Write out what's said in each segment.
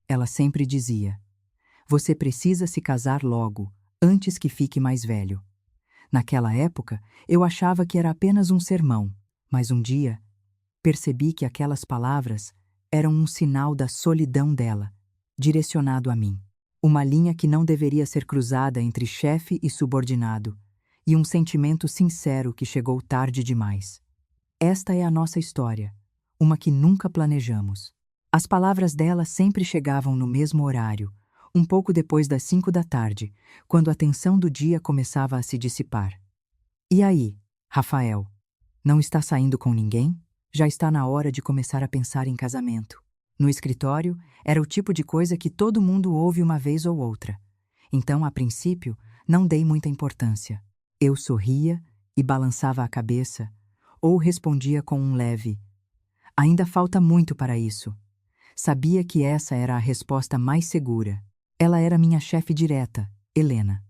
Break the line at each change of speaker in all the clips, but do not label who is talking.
Ela sempre dizia: "Você precisa se casar logo, antes que fique mais velho." Naquela época, eu achava que era apenas um sermão, mas um dia percebi que aquelas palavras eram um sinal da solidão dela, direcionado a mim. Uma linha que não deveria ser cruzada entre chefe e subordinado, e um sentimento sincero que chegou tarde demais. Esta é a nossa história, uma que nunca planejamos. As palavras dela sempre chegavam no mesmo horário, um pouco depois das 5 da tarde, quando a tensão do dia começava a se dissipar. "E aí, Rafael, não está saindo com ninguém? Já está na hora de começar a pensar em casamento." No escritório, era o tipo de coisa que todo mundo ouve uma vez ou outra. Então, a princípio, não dei muita importância. Eu sorria e balançava a cabeça, ou respondia com um leve: "Ainda falta muito para isso." Sabia que essa era a resposta mais segura. Ela era minha chefe direta, Helena.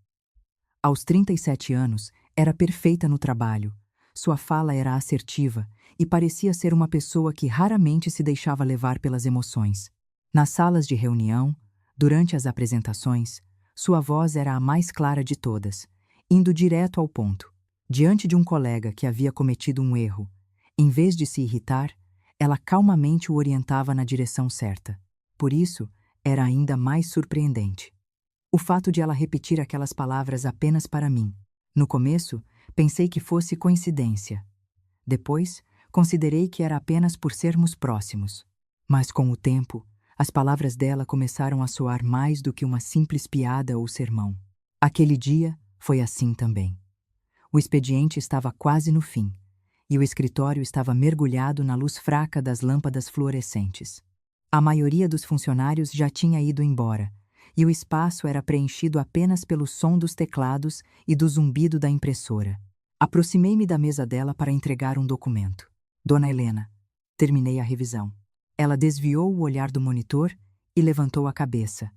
Aos 37 anos, era perfeita no trabalho. Sua fala era assertiva e parecia ser uma pessoa que raramente se deixava levar pelas emoções. Nas salas de reunião, durante as apresentações, sua voz era a mais clara de todas, indo direto ao ponto. Diante de um colega que havia cometido um erro, em vez de se irritar, ela calmamente o orientava na direção certa. Por isso, era ainda mais surpreendente o fato de ela repetir aquelas palavras apenas para mim. No começo, pensei que fosse coincidência. Depois, considerei que era apenas por sermos próximos. Mas com o tempo, as palavras dela começaram a soar mais do que uma simples piada ou sermão. Aquele dia foi assim também. O expediente estava quase no fim, e o escritório estava mergulhado na luz fraca das lâmpadas fluorescentes. A maioria dos funcionários já tinha ido embora, e o espaço era preenchido apenas pelo som dos teclados e do zumbido da impressora. Aproximei-me da mesa dela para entregar um documento. "Dona Helena." Terminei a revisão. Ela desviou o olhar do monitor e levantou a cabeça.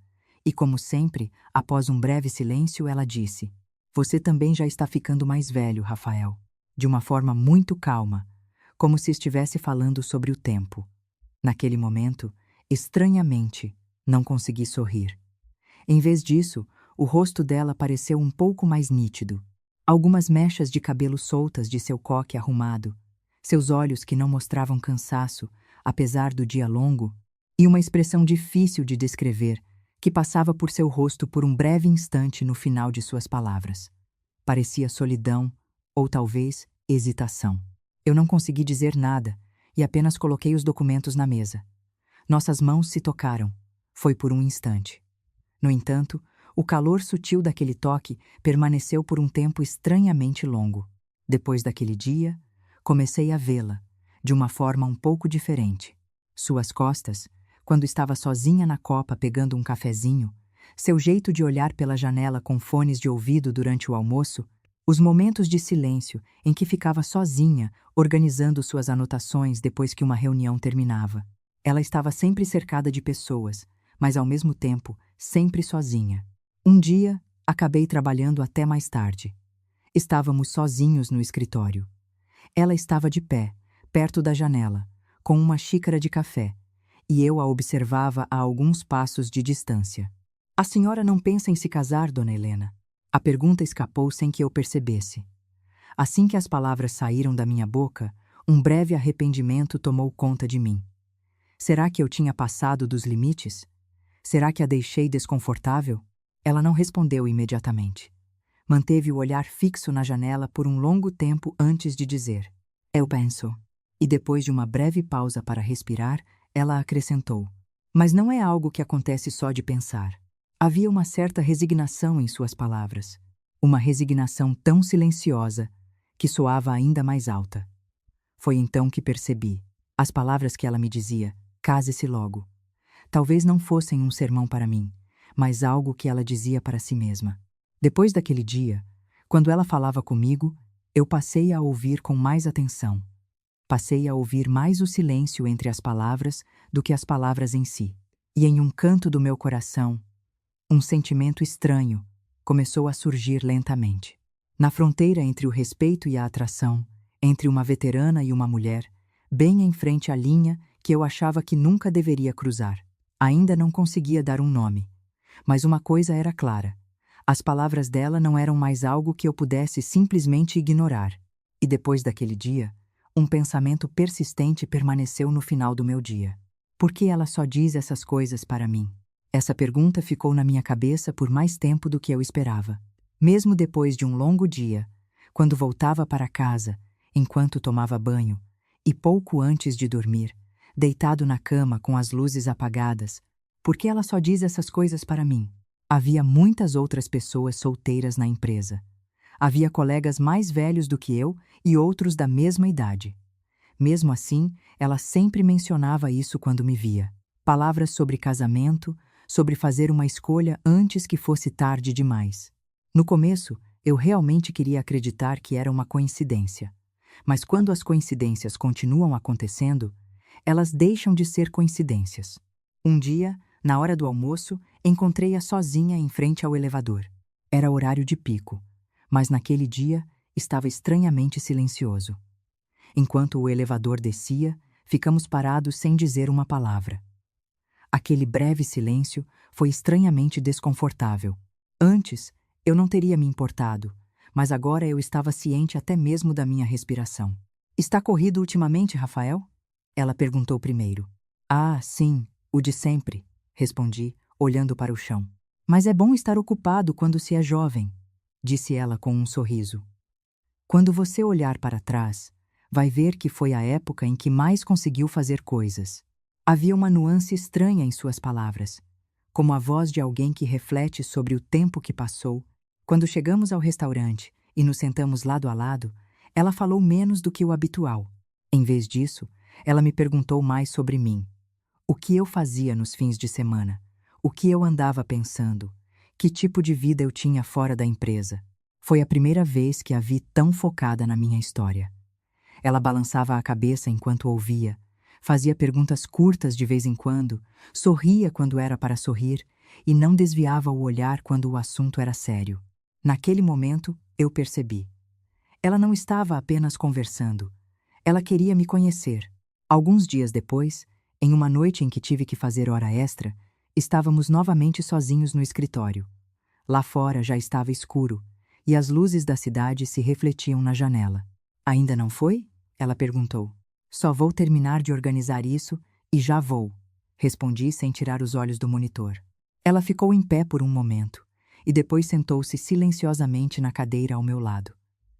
E, como sempre, após um breve silêncio, ela disse: "Você também já está ficando mais velho, Rafael." De uma forma muito calma, como se estivesse falando sobre o tempo. Naquele momento, estranhamente, não consegui sorrir. Em vez disso, o rosto dela pareceu um pouco mais nítido. Algumas mechas de cabelo soltas de seu coque arrumado, seus olhos que não mostravam cansaço, apesar do dia longo, e uma expressão difícil de descrever, que passava por seu rosto por um breve instante no final de suas palavras. Parecia solidão, ou talvez hesitação. Eu não consegui dizer nada e apenas coloquei os documentos na mesa. Nossas mãos se tocaram. Foi por um instante. No entanto, o calor sutil daquele toque permaneceu por um tempo estranhamente longo. Depois daquele dia, comecei a vê-la, de uma forma um pouco diferente. Suas costas, quando estava sozinha na copa pegando um cafezinho, seu jeito de olhar pela janela com fones de ouvido durante o almoço, os momentos de silêncio em que ficava sozinha, organizando suas anotações depois que uma reunião terminava. Ela estava sempre cercada de pessoas, mas ao mesmo tempo, sempre sozinha. Um dia, acabei trabalhando até mais tarde. Estávamos sozinhos no escritório. Ela estava de pé, perto da janela, com uma xícara de café, e eu a observava a alguns passos de distância. "A senhora não pensa em se casar, dona Helena?" A pergunta escapou sem que eu percebesse. Assim que as palavras saíram da minha boca, um breve arrependimento tomou conta de mim. Será que eu tinha passado dos limites? Será que a deixei desconfortável? Ela não respondeu imediatamente. Manteve o olhar fixo na janela por um longo tempo antes de dizer: "Eu penso." E depois de uma breve pausa para respirar, ela acrescentou: "Mas não é algo que acontece só de pensar." Havia uma certa resignação em suas palavras. Uma resignação tão silenciosa que soava ainda mais alta. Foi então que percebi. As palavras que ela me dizia, "Case-se logo", talvez não fossem um sermão para mim, mas algo que ela dizia para si mesma. Depois daquele dia, quando ela falava comigo, eu passei a ouvir com mais atenção. Passei a ouvir mais o silêncio entre as palavras do que as palavras em si. E em um canto do meu coração, um sentimento estranho começou a surgir lentamente. Na fronteira entre o respeito e a atração, entre uma veterana e uma mulher, bem em frente à linha que eu achava que nunca deveria cruzar. Ainda não conseguia dar um nome, mas uma coisa era clara. As palavras dela não eram mais algo que eu pudesse simplesmente ignorar. E depois daquele dia, um pensamento persistente permaneceu no final do meu dia. Por que ela só diz essas coisas para mim? Essa pergunta ficou na minha cabeça por mais tempo do que eu esperava. Mesmo depois de um longo dia, quando voltava para casa, enquanto tomava banho, e pouco antes de dormir, deitado na cama com as luzes apagadas, por que ela só diz essas coisas para mim? Havia muitas outras pessoas solteiras na empresa. Havia colegas mais velhos do que eu e outros da mesma idade. Mesmo assim, ela sempre mencionava isso quando me via. Palavras sobre casamento, sobre fazer uma escolha antes que fosse tarde demais. No começo, eu realmente queria acreditar que era uma coincidência. Mas quando as coincidências continuam acontecendo, elas deixam de ser coincidências. Um dia, na hora do almoço, encontrei-a sozinha em frente ao elevador. Era horário de pico, mas naquele dia estava estranhamente silencioso. Enquanto o elevador descia, ficamos parados sem dizer uma palavra. Aquele breve silêncio foi estranhamente desconfortável. Antes, eu não teria me importado, mas agora eu estava ciente até mesmo da minha respiração. "Está corrido ultimamente, Rafael?" Ela perguntou primeiro. "Ah, sim, o de sempre", respondi, olhando para o chão. "Mas é bom estar ocupado quando se é jovem", disse ela com um sorriso. "Quando você olhar para trás, vai ver que foi a época em que mais conseguiu fazer coisas." Havia uma nuance estranha em suas palavras, como a voz de alguém que reflete sobre o tempo que passou. Quando chegamos ao restaurante e nos sentamos lado a lado, ela falou menos do que o habitual. Em vez disso, ela me perguntou mais sobre mim. O que eu fazia nos fins de semana? O que eu andava pensando? Que tipo de vida eu tinha fora da empresa? Foi a primeira vez que a vi tão focada na minha história. Ela balançava a cabeça enquanto ouvia, fazia perguntas curtas de vez em quando, sorria quando era para sorrir e não desviava o olhar quando o assunto era sério. Naquele momento, eu percebi. Ela não estava apenas conversando. Ela queria me conhecer. Alguns dias depois, em uma noite em que tive que fazer hora extra, estávamos novamente sozinhos no escritório. Lá fora já estava escuro, e as luzes da cidade se refletiam na janela. "Ainda não foi?" ela perguntou. "Só vou terminar de organizar isso e já vou", respondi sem tirar os olhos do monitor. Ela ficou em pé por um momento, e depois sentou-se silenciosamente na cadeira ao meu lado.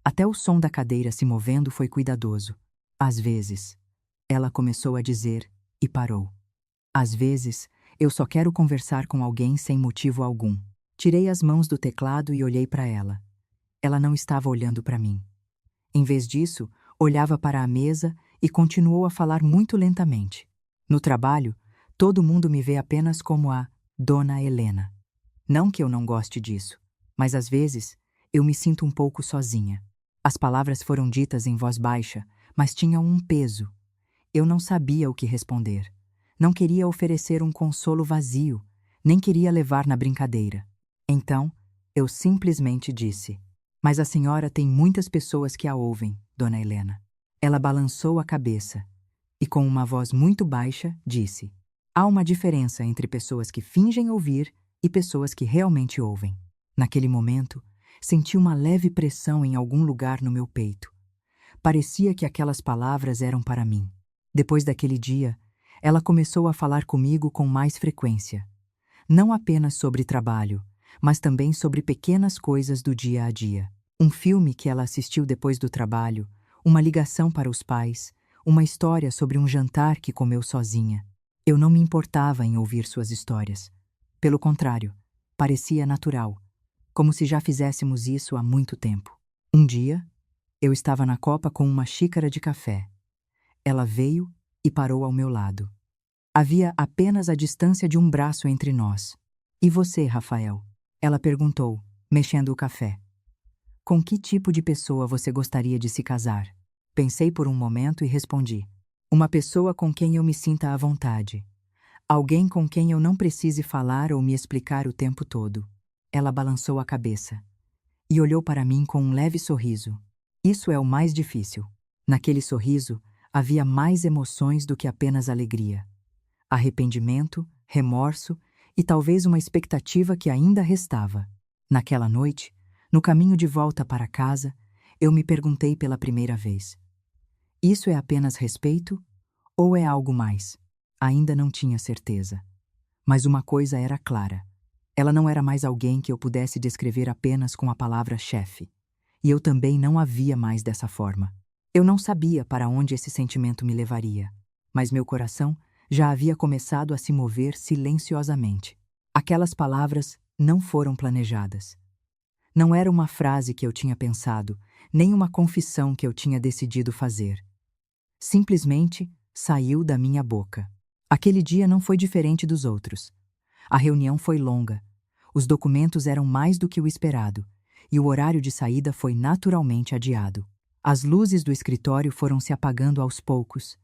Até o som da cadeira se movendo foi cuidadoso. "Às vezes", ela começou a dizer, e parou. "Às vezes, eu só quero conversar com alguém sem motivo algum." Tirei as mãos do teclado e olhei para ela. Ela não estava olhando para mim. Em vez disso, olhava para a mesa e continuou a falar muito lentamente. "No trabalho, todo mundo me vê apenas como a Dona Helena. Não que eu não goste disso, mas às vezes eu me sinto um pouco sozinha." As palavras foram ditas em voz baixa, mas tinham um peso. Eu não sabia o que responder. Não queria oferecer um consolo vazio, nem queria levar na brincadeira. Então, eu simplesmente disse: "Mas a senhora tem muitas pessoas que a ouvem, Dona Helena." Ela balançou a cabeça e, com uma voz muito baixa, disse: "Há uma diferença entre pessoas que fingem ouvir e pessoas que realmente ouvem." Naquele momento, senti uma leve pressão em algum lugar no meu peito. Parecia que aquelas palavras eram para mim. Depois daquele dia, ela começou a falar comigo com mais frequência. Não apenas sobre trabalho, mas também sobre pequenas coisas do dia a dia. Um filme que ela assistiu depois do trabalho, uma ligação para os pais, uma história sobre um jantar que comeu sozinha. Eu não me importava em ouvir suas histórias. Pelo contrário, parecia natural, como se já fizéssemos isso há muito tempo. Um dia, eu estava na copa com uma xícara de café. Ela veio e parou ao meu lado. Havia apenas a distância de um braço entre nós. "E você, Rafael?" ela perguntou, mexendo o café. "Com que tipo de pessoa você gostaria de se casar?" Pensei por um momento e respondi: "Uma pessoa com quem eu me sinta à vontade. Alguém com quem eu não precise falar ou me explicar o tempo todo." Ela balançou a cabeça e olhou para mim com um leve sorriso. Isso é o mais difícil. Naquele sorriso havia mais emoções do que apenas alegria. Arrependimento, remorso e talvez uma expectativa que ainda restava. Naquela noite, no caminho de volta para casa, eu me perguntei pela primeira vez: isso é apenas respeito ou é algo mais? Ainda não tinha certeza. Mas uma coisa era clara. Ela não era mais alguém que eu pudesse descrever apenas com a palavra chefe. E eu também não a via mais dessa forma. Eu não sabia para onde esse sentimento me levaria, mas meu coração já havia começado a se mover silenciosamente. Aquelas palavras não foram planejadas. Não era uma frase que eu tinha pensado, nem uma confissão que eu tinha decidido fazer. Simplesmente saiu da minha boca. Aquele dia não foi diferente dos outros. A reunião foi longa. Os documentos eram mais do que o esperado, e o horário de saída foi naturalmente adiado. As luzes do escritório foram se apagando aos poucos,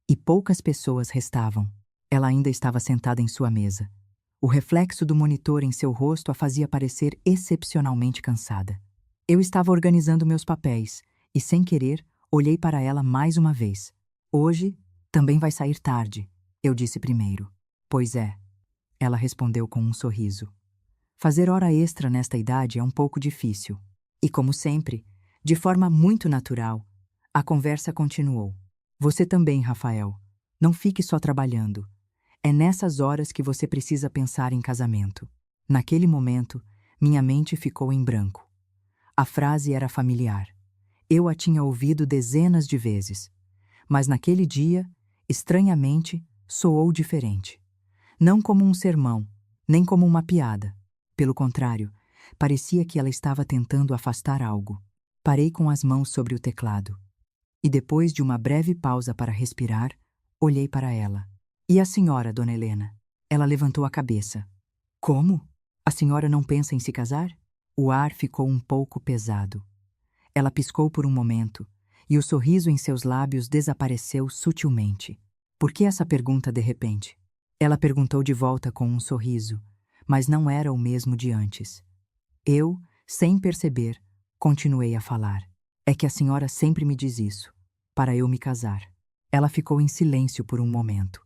e poucas pessoas restavam. Ela ainda estava sentada em sua mesa. O reflexo do monitor em seu rosto a fazia parecer excepcionalmente cansada. Eu estava organizando meus papéis e, sem querer, olhei para ela mais uma vez. Hoje também vai sair tarde, eu disse primeiro. Pois é, ela respondeu com um sorriso. Fazer hora extra nesta idade é um pouco difícil. E como sempre, de forma muito natural, a conversa continuou. Você também, Rafael. Não fique só trabalhando. É nessas horas que você precisa pensar em casamento. Naquele momento, minha mente ficou em branco. A frase era familiar. Eu a tinha ouvido dezenas de vezes. Mas naquele dia, estranhamente, soou diferente. Não como um sermão, nem como uma piada. Pelo contrário, parecia que ela estava tentando afastar algo. Parei com as mãos sobre o teclado. E depois de uma breve pausa para respirar, olhei para ela. E a senhora, dona Helena? Ela levantou a cabeça. Como? A senhora não pensa em se casar? O ar ficou um pouco pesado. Ela piscou por um momento, e o sorriso em seus lábios desapareceu sutilmente. Por que essa pergunta de repente? Ela perguntou de volta com um sorriso, mas não era o mesmo de antes. Eu, sem perceber, continuei a falar. É que a senhora sempre me diz isso, para eu me casar. Ela ficou em silêncio por um momento.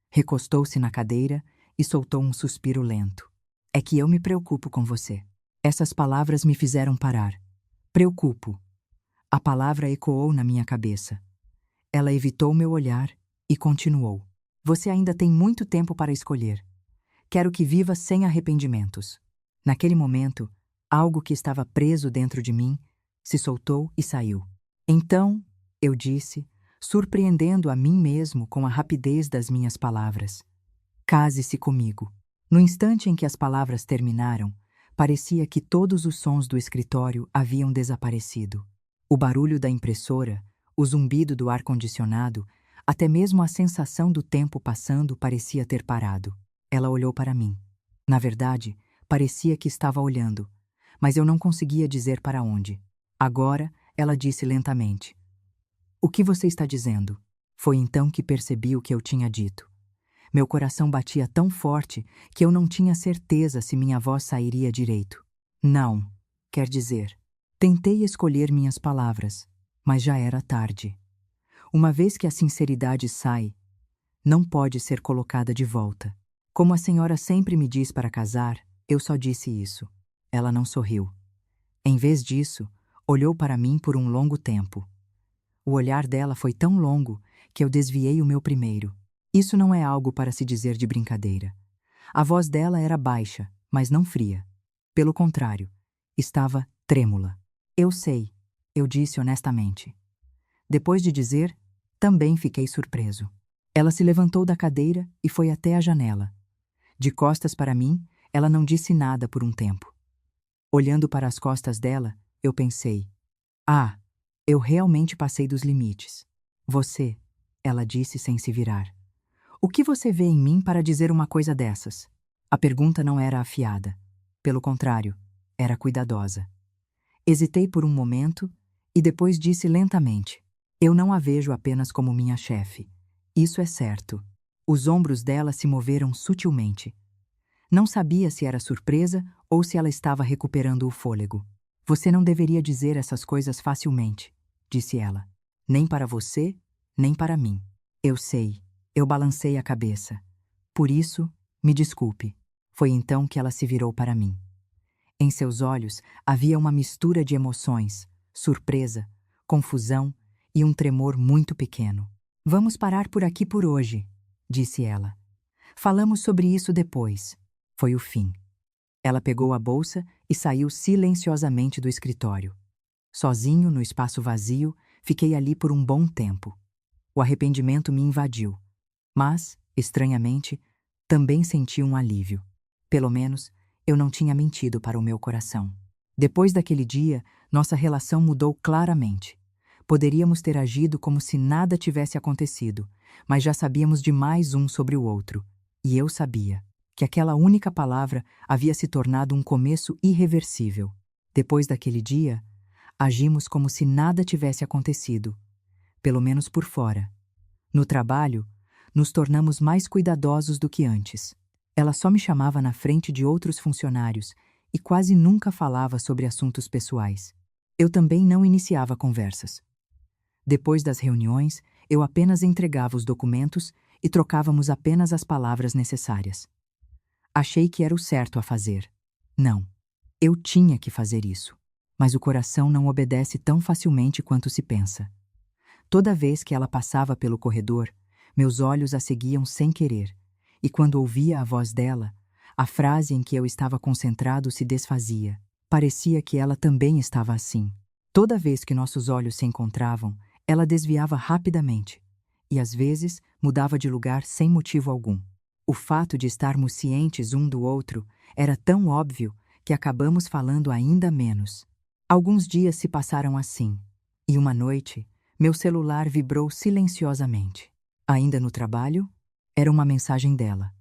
Recostou-se na cadeira e soltou um suspiro lento. É que eu me preocupo com você. Essas palavras me fizeram parar. Preocupo. A palavra ecoou na minha cabeça. Ela evitou meu olhar e continuou. Você ainda tem muito tempo para escolher. Quero que viva sem arrependimentos. Naquele momento, algo que estava preso dentro de mim se soltou e saiu. Então, eu disse, surpreendendo a mim mesmo com a rapidez das minhas palavras. Case-se comigo. No instante em que as palavras terminaram, parecia que todos os sons do escritório haviam desaparecido. O barulho da impressora, o zumbido do ar-condicionado, até mesmo a sensação do tempo passando parecia ter parado. Ela olhou para mim. Na verdade, parecia que estava olhando, mas eu não conseguia dizer para onde. Agora, ela disse lentamente. O que você está dizendo? Foi então que percebi o que eu tinha dito. Meu coração batia tão forte que eu não tinha certeza se minha voz sairia direito. Não, quer dizer. Tentei escolher minhas palavras, mas já era tarde. Uma vez que a sinceridade sai, não pode ser colocada de volta. Como a senhora sempre me diz para casar, eu só disse isso. Ela não sorriu. Em vez disso, olhou para mim por um longo tempo. O olhar dela foi tão longo que eu desviei o meu primeiro. Isso não é algo para se dizer de brincadeira. A voz dela era baixa, mas não fria. Pelo contrário, estava trêmula. Eu sei, eu disse honestamente. Depois de dizer, também fiquei surpreso. Ela se levantou da cadeira e foi até a janela. De costas para mim, ela não disse nada por um tempo. Olhando para as costas dela, eu pensei: ah, eu realmente passei dos limites. Você, ela disse sem se virar. O que você vê em mim para dizer uma coisa dessas? A pergunta não era afiada. Pelo contrário, era cuidadosa. Hesitei por um momento e depois disse lentamente: eu não a vejo apenas como minha chefe. Isso é certo. Os ombros dela se moveram sutilmente. Não sabia se era surpresa ou se ela estava recuperando o fôlego. Você não deveria dizer essas coisas facilmente, disse ela. Nem para você, nem para mim. Eu sei. Eu balancei a cabeça. Por isso, Me desculpe. Foi então que ela se virou para mim. Em seus olhos havia uma mistura de emoções, surpresa, confusão e um tremor muito pequeno. Vamos parar por aqui por hoje, disse ela. Falamos sobre isso depois. Foi o fim. Ela pegou a bolsa e saiu silenciosamente do escritório. Sozinho, no espaço vazio, fiquei ali por um bom tempo. O arrependimento me invadiu, mas, estranhamente, também senti um alívio. Pelo menos, eu não tinha mentido para o meu coração. Depois daquele dia, nossa relação mudou claramente. Poderíamos ter agido como se nada tivesse acontecido, mas já sabíamos demais um sobre o outro. E eu sabia que aquela única palavra havia se tornado um começo irreversível. Depois daquele dia, agimos como se nada tivesse acontecido, pelo menos por fora. No trabalho, nos tornamos mais cuidadosos do que antes. Ela só me chamava na frente de outros funcionários e quase nunca falava sobre assuntos pessoais. Eu também não iniciava conversas. Depois das reuniões, eu apenas entregava os documentos e trocávamos apenas as palavras necessárias. Achei que era o certo a fazer. Não, eu tinha que fazer isso. Mas o coração não obedece tão facilmente quanto se pensa. Toda vez que ela passava pelo corredor, meus olhos a seguiam sem querer, e quando ouvia a voz dela, a frase em que eu estava concentrado se desfazia. Parecia que ela também estava assim. Toda vez que nossos olhos se encontravam, ela desviava rapidamente, e às vezes mudava de lugar sem motivo algum. O fato de estarmos cientes um do outro era tão óbvio que acabamos falando ainda menos. Alguns dias se passaram assim, e uma noite, meu celular vibrou silenciosamente. Ainda no trabalho, era uma mensagem dela.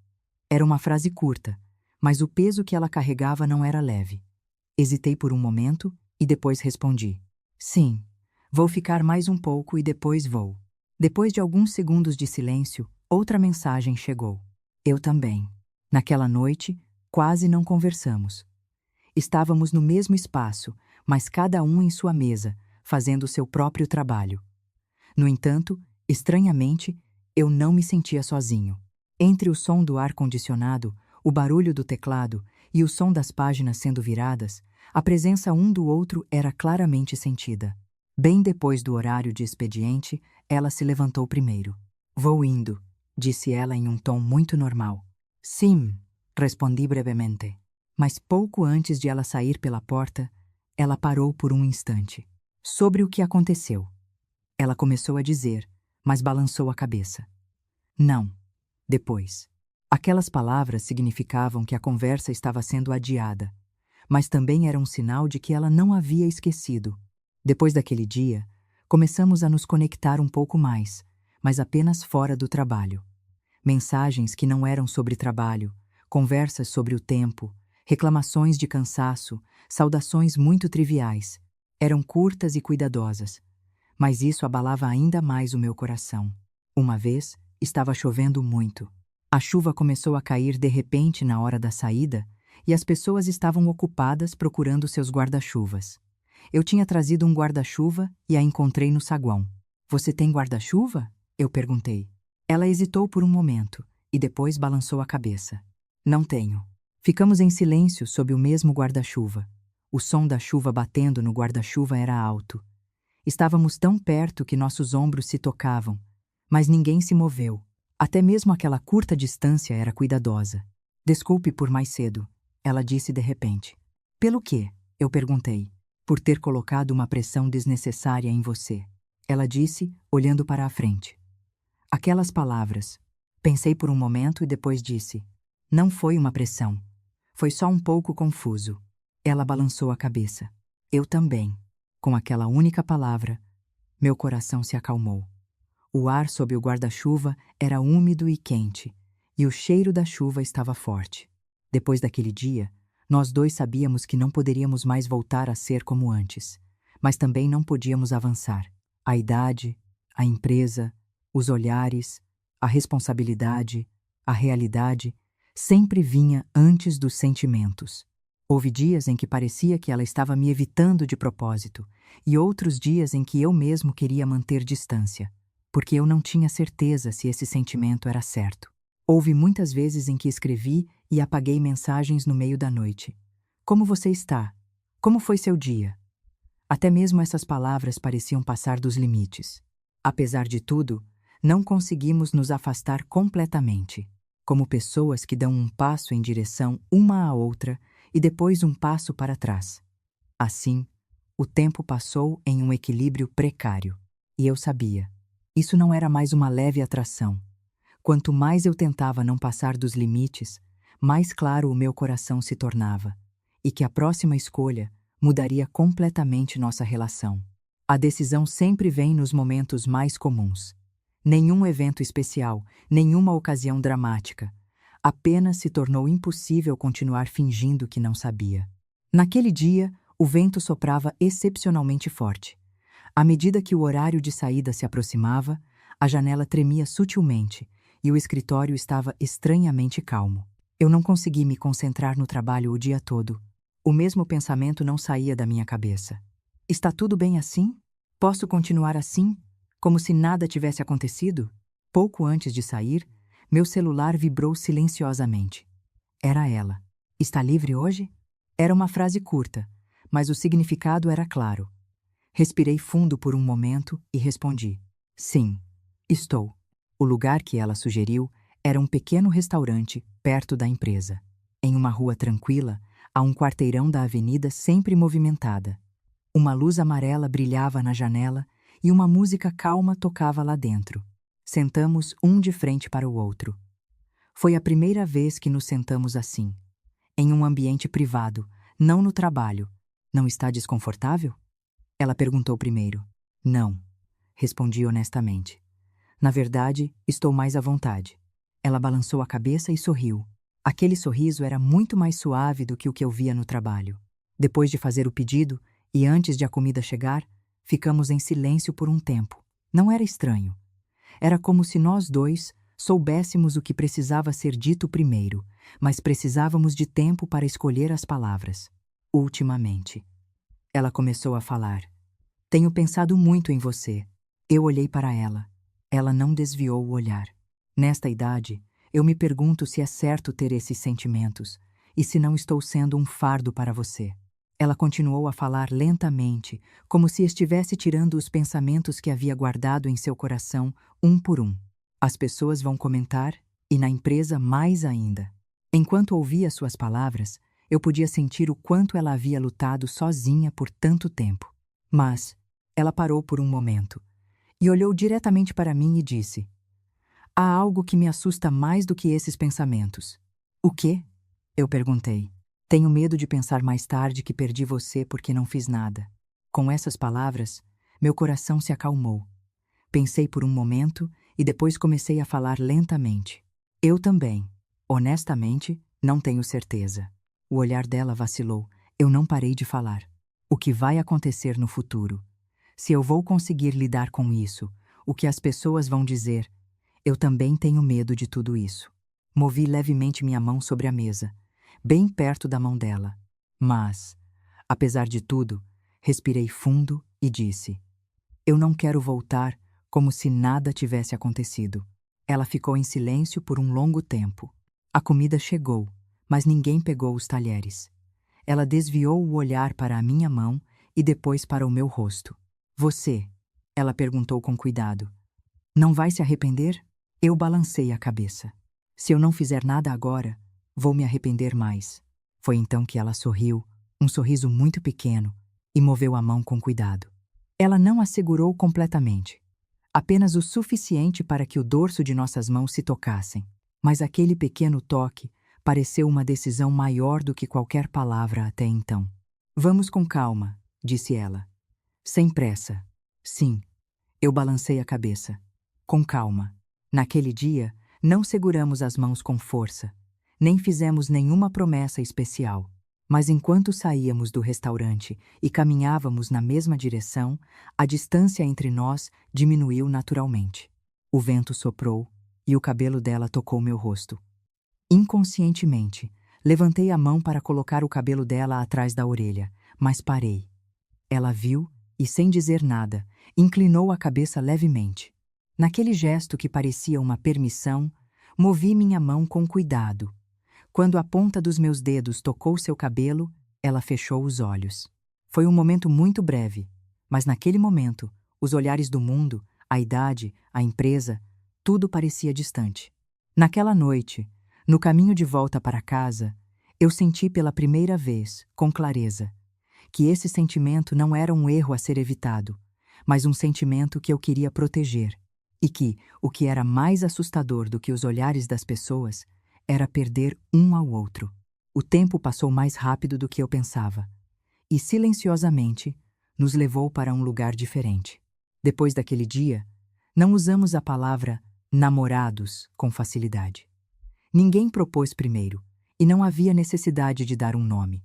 Era uma frase curta, mas o peso que ela carregava não era leve. Hesitei por um momento e depois respondi: sim, vou ficar mais um pouco e depois vou. Depois de alguns segundos de silêncio, outra mensagem chegou. Eu também. Naquela noite, quase não conversamos. Estávamos no mesmo espaço, mas cada um em sua mesa, fazendo seu próprio trabalho. No entanto, estranhamente, eu não me sentia sozinho. Entre o som do ar-condicionado, o barulho do teclado e o som das páginas sendo viradas, a presença um do outro era claramente sentida. Bem depois do horário de expediente, ela se levantou primeiro. Vou indo, disse ela em um tom muito normal. Sim, respondi brevemente. Mas pouco antes de ela sair pela porta, ela parou por um instante. Sobre o que aconteceu. Ela começou a dizer, mas balançou a cabeça. Não. Depois. Aquelas palavras significavam que a conversa estava sendo adiada, mas também era um sinal de que ela não havia esquecido. Depois daquele dia, começamos a nos conectar um pouco mais, mas apenas fora do trabalho. Mensagens que não eram sobre trabalho, conversas sobre o tempo, reclamações de cansaço, saudações muito triviais. Eram curtas e cuidadosas, mas isso abalava ainda mais o meu coração. Uma vez, estava chovendo muito. A chuva começou a cair de repente na hora da saída e as pessoas estavam ocupadas procurando seus guarda-chuvas. Eu tinha trazido um guarda-chuva e a encontrei no saguão. Você tem guarda-chuva? Eu perguntei. Ela hesitou por um momento e depois balançou a cabeça. Não tenho. Ficamos em silêncio sob o mesmo guarda-chuva. O som da chuva batendo no guarda-chuva era alto. Estávamos tão perto que nossos ombros se tocavam, mas ninguém se moveu. Até mesmo aquela curta distância era cuidadosa. Desculpe por mais cedo, ela disse de repente. Pelo quê? Eu perguntei. Por ter colocado uma pressão desnecessária em você. Ela disse, olhando para a frente. Aquelas palavras. Pensei por um momento e depois disse. Não foi uma pressão. Foi só um pouco confuso. Ela balançou a cabeça. Eu também. Com aquela única palavra, meu coração se acalmou. O ar sob o guarda-chuva era úmido e quente, e o cheiro da chuva estava forte. Depois daquele dia, nós dois sabíamos que não poderíamos mais voltar a ser como antes, mas também não podíamos avançar. A idade, a empresa, os olhares, a responsabilidade, a realidade, sempre vinha antes dos sentimentos. Houve dias em que parecia que ela estava me evitando de propósito, e outros dias em que eu mesmo queria manter distância, porque eu não tinha certeza se esse sentimento era certo. Houve muitas vezes em que escrevi e apaguei mensagens no meio da noite. Como você está? Como foi seu dia? Até mesmo essas palavras pareciam passar dos limites. Apesar de tudo, não conseguimos nos afastar completamente, como pessoas que dão um passo em direção uma à outra e depois um passo para trás. Assim, o tempo passou em um equilíbrio precário. E eu sabia. Isso não era mais uma leve atração. Quanto mais eu tentava não passar dos limites, mais claro o meu coração se tornava, e que a próxima escolha mudaria completamente nossa relação. A decisão sempre vem nos momentos mais comuns. Nenhum evento especial, nenhuma ocasião dramática. Apenas se tornou impossível continuar fingindo que não sabia. Naquele dia, o vento soprava excepcionalmente forte. À medida que o horário de saída se aproximava, a janela tremia sutilmente e o escritório estava estranhamente calmo. Eu não consegui me concentrar no trabalho o dia todo. O mesmo pensamento não saía da minha cabeça. Está tudo bem assim? Posso continuar assim, como se nada tivesse acontecido? Pouco antes de sair, meu celular vibrou silenciosamente. Era ela. Está livre hoje? Era uma frase curta, mas o significado era claro. Respirei fundo por um momento e respondi: sim, estou. O lugar que ela sugeriu era um pequeno restaurante perto da empresa, em uma rua tranquila, a um quarteirão da avenida sempre movimentada. Uma luz amarela brilhava na janela e uma música calma tocava lá dentro. Sentamos um de frente para o outro. Foi a primeira vez que nos sentamos assim, em um ambiente privado, não no trabalho. Não está desconfortável? Ela perguntou primeiro. Não, respondi honestamente. Na verdade, estou mais à vontade. Ela balançou a cabeça e sorriu. Aquele sorriso era muito mais suave do que o que eu via no trabalho. Depois de fazer o pedido, e antes de a comida chegar, ficamos em silêncio por um tempo. Não era estranho. Era como se nós dois soubéssemos o que precisava ser dito primeiro, mas precisávamos de tempo para escolher as palavras. Ultimamente. Ela começou a falar. Tenho pensado muito em você. Eu olhei para ela. Ela não desviou o olhar. Nesta idade, eu me pergunto se é certo ter esses sentimentos e se não estou sendo um fardo para você. Ela continuou a falar lentamente, como se estivesse tirando os pensamentos que havia guardado em seu coração, um por um. As pessoas vão comentar, e na empresa mais ainda. Enquanto ouvia suas palavras, eu podia sentir o quanto ela havia lutado sozinha por tanto tempo. Mas ela parou por um momento e olhou diretamente para mim e disse: há algo que me assusta mais do que esses pensamentos. O quê? Eu perguntei. Tenho medo de pensar mais tarde que perdi você porque não fiz nada. Com essas palavras, meu coração se acalmou. Pensei por um momento e depois comecei a falar lentamente. Eu também. Honestamente, não tenho certeza. O olhar dela vacilou. Eu não parei de falar. O que vai acontecer no futuro? Se eu vou conseguir lidar com isso, o que as pessoas vão dizer? Eu também tenho medo de tudo isso. Movi levemente minha mão sobre a mesa, bem perto da mão dela. Mas, apesar de tudo, respirei fundo e disse: eu não quero voltar como se nada tivesse acontecido. Ela ficou em silêncio por um longo tempo. A comida chegou, mas ninguém pegou os talheres. Ela desviou o olhar para a minha mão e depois para o meu rosto. Você? Ela perguntou com cuidado. Não vai se arrepender? Eu balancei a cabeça. Se eu não fizer nada agora, vou me arrepender mais. Foi então que ela sorriu, um sorriso muito pequeno, e moveu a mão com cuidado. Ela não a segurou completamente, apenas o suficiente para que o dorso de nossas mãos se tocassem. Mas aquele pequeno toque pareceu uma decisão maior do que qualquer palavra até então. Vamos com calma, disse ela. Sem pressa. Sim. Eu balancei a cabeça. Com calma. Naquele dia, não seguramos as mãos com força, nem fizemos nenhuma promessa especial. Mas enquanto saíamos do restaurante e caminhávamos na mesma direção, a distância entre nós diminuiu naturalmente. O vento soprou e o cabelo dela tocou meu rosto. Inconscientemente, levantei a mão para colocar o cabelo dela atrás da orelha, mas parei. Ela viu e, sem dizer nada, inclinou a cabeça levemente. Naquele gesto que parecia uma permissão, Movi minha mão com cuidado. Quando a ponta dos meus dedos tocou seu cabelo, ela fechou os olhos. Foi um momento muito breve, mas naquele momento, os olhares do mundo, a idade, a empresa, tudo parecia distante. Naquela noite, no caminho de volta para casa, eu senti pela primeira vez, com clareza, que esse sentimento não era um erro a ser evitado, mas um sentimento que eu queria proteger, e que, o que era mais assustador do que os olhares das pessoas, era perder um ao outro. O tempo passou mais rápido do que eu pensava, e silenciosamente nos levou para um lugar diferente. Depois daquele dia, não usamos a palavra namorados com facilidade. Ninguém propôs primeiro, e não havia necessidade de dar um nome.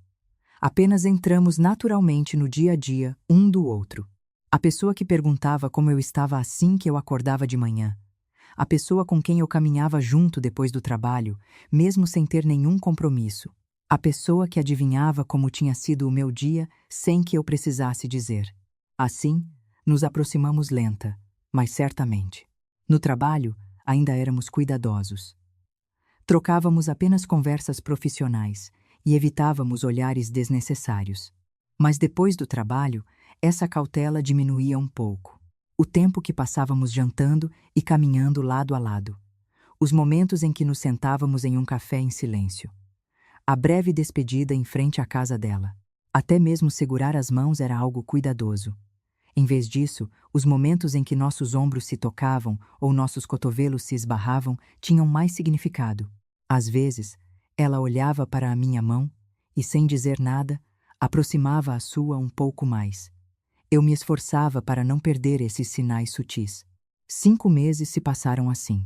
Apenas entramos naturalmente no dia a dia um do outro. A pessoa que perguntava como eu estava assim que eu acordava de manhã. A pessoa com quem eu caminhava junto depois do trabalho, mesmo sem ter nenhum compromisso. A pessoa que adivinhava como tinha sido o meu dia sem que eu precisasse dizer. Assim, nos aproximamos lenta, mas certamente. No trabalho, ainda éramos cuidadosos. Trocávamos apenas conversas profissionais e evitávamos olhares desnecessários. Mas depois do trabalho, essa cautela diminuía um pouco. O tempo que passávamos jantando e caminhando lado a lado. Os momentos em que nos sentávamos em um café em silêncio. A breve despedida em frente à casa dela. Até mesmo segurar as mãos era algo cuidadoso. Em vez disso, os momentos em que nossos ombros se tocavam ou nossos cotovelos se esbarravam tinham mais significado. Às vezes, ela olhava para a minha mão e, sem dizer nada, aproximava a sua um pouco mais. Eu me esforçava para não perder esses sinais sutis. 5 meses se passaram assim.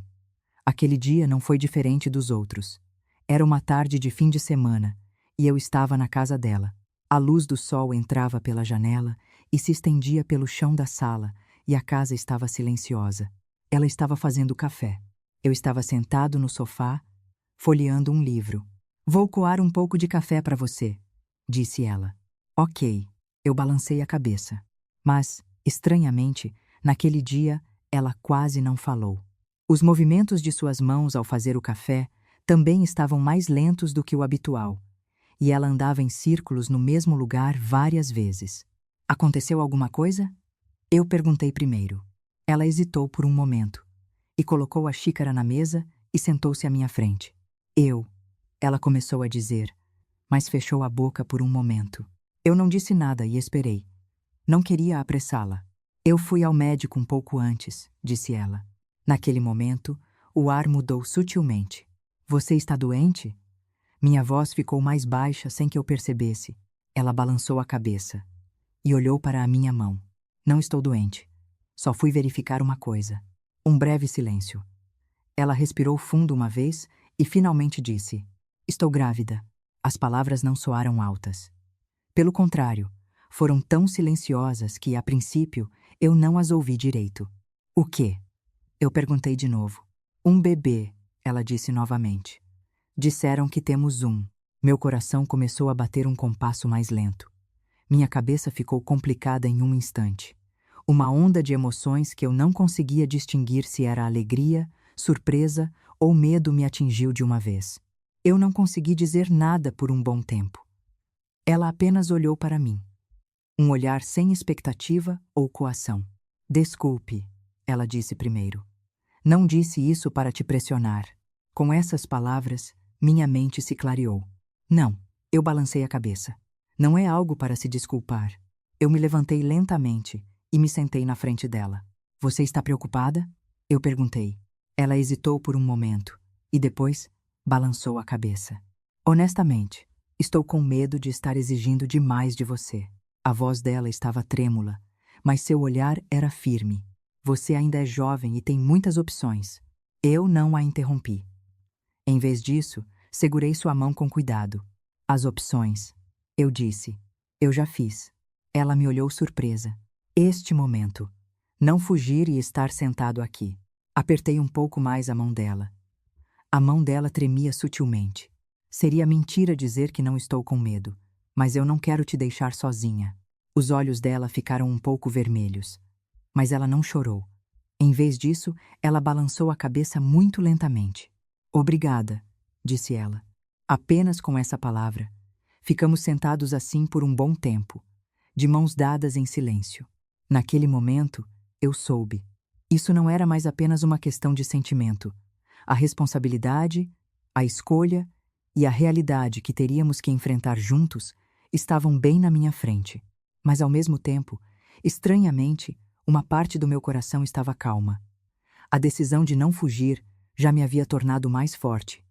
Aquele dia não foi diferente dos outros. Era uma tarde de fim de semana e eu estava na casa dela. A luz do sol entrava pela janela e se estendia pelo chão da sala e a casa estava silenciosa. Ela estava fazendo café. Eu estava sentado no sofá, folheando um livro. "Vou coar um pouco de café para você", disse ela. Ok, eu balancei a cabeça. Mas, estranhamente, naquele dia, ela quase não falou. Os movimentos de suas mãos ao fazer o café também estavam mais lentos do que o habitual, e ela andava em círculos no mesmo lugar várias vezes. "Aconteceu alguma coisa?" Eu perguntei primeiro. Ela hesitou por um momento, e colocou a xícara na mesa e sentou-se à minha frente. Ela começou a dizer, mas fechou a boca por um momento. Eu não disse nada e esperei. Não queria apressá-la. "Eu fui ao médico um pouco antes", disse ela. Naquele momento, o ar mudou sutilmente. "Você está doente?" Minha voz ficou mais baixa sem que eu percebesse. Ela balançou a cabeça e olhou para a minha mão. "Não estou doente. Só fui verificar uma coisa." Um breve silêncio. Ela respirou fundo uma vez e finalmente disse, "Estou grávida." As palavras não soaram altas. Pelo contrário, foram tão silenciosas que, a princípio, eu não as ouvi direito. "O quê?" Eu perguntei de novo. "Um bebê", ela disse novamente. "Disseram que temos um." Meu coração começou a bater um compasso mais lento. Minha cabeça ficou complicada em um instante. Uma onda de emoções que eu não conseguia distinguir se era alegria, surpresa ou medo me atingiu de uma vez. Eu não consegui dizer nada por um bom tempo. Ela apenas olhou para mim. Um olhar sem expectativa ou coação. "Desculpe", ela disse primeiro. "Não disse isso para te pressionar." Com essas palavras, minha mente se clareou. "Não", eu balancei a cabeça. "Não é algo para se desculpar." Eu me levantei lentamente e me sentei na frente dela. "Você está preocupada?" Eu perguntei. Ela hesitou por um momento e depois balançou a cabeça. "Honestamente, estou com medo de estar exigindo demais de você." A voz dela estava trêmula, mas seu olhar era firme. "Você ainda é jovem e tem muitas opções." Eu não a interrompi. Em vez disso, segurei sua mão com cuidado. "As opções", eu disse. "Eu já fiz." Ela me olhou surpresa. Este momento. Não fugir e estar sentado aqui. Apertei um pouco mais a mão dela. A mão dela tremia sutilmente. "Seria mentira dizer que não estou com medo, mas eu não quero te deixar sozinha." Os olhos dela ficaram um pouco vermelhos, mas ela não chorou. Em vez disso, ela balançou a cabeça muito lentamente. Obrigada, disse ela. Apenas com essa palavra. Ficamos sentados assim por um bom tempo, de mãos dadas em silêncio. Naquele momento, eu soube. Isso não era mais apenas uma questão de sentimento. A responsabilidade, a escolha e a realidade que teríamos que enfrentar juntos estavam bem na minha frente. Mas ao mesmo tempo, estranhamente, uma parte do meu coração estava calma. A decisão de não fugir já me havia tornado mais forte.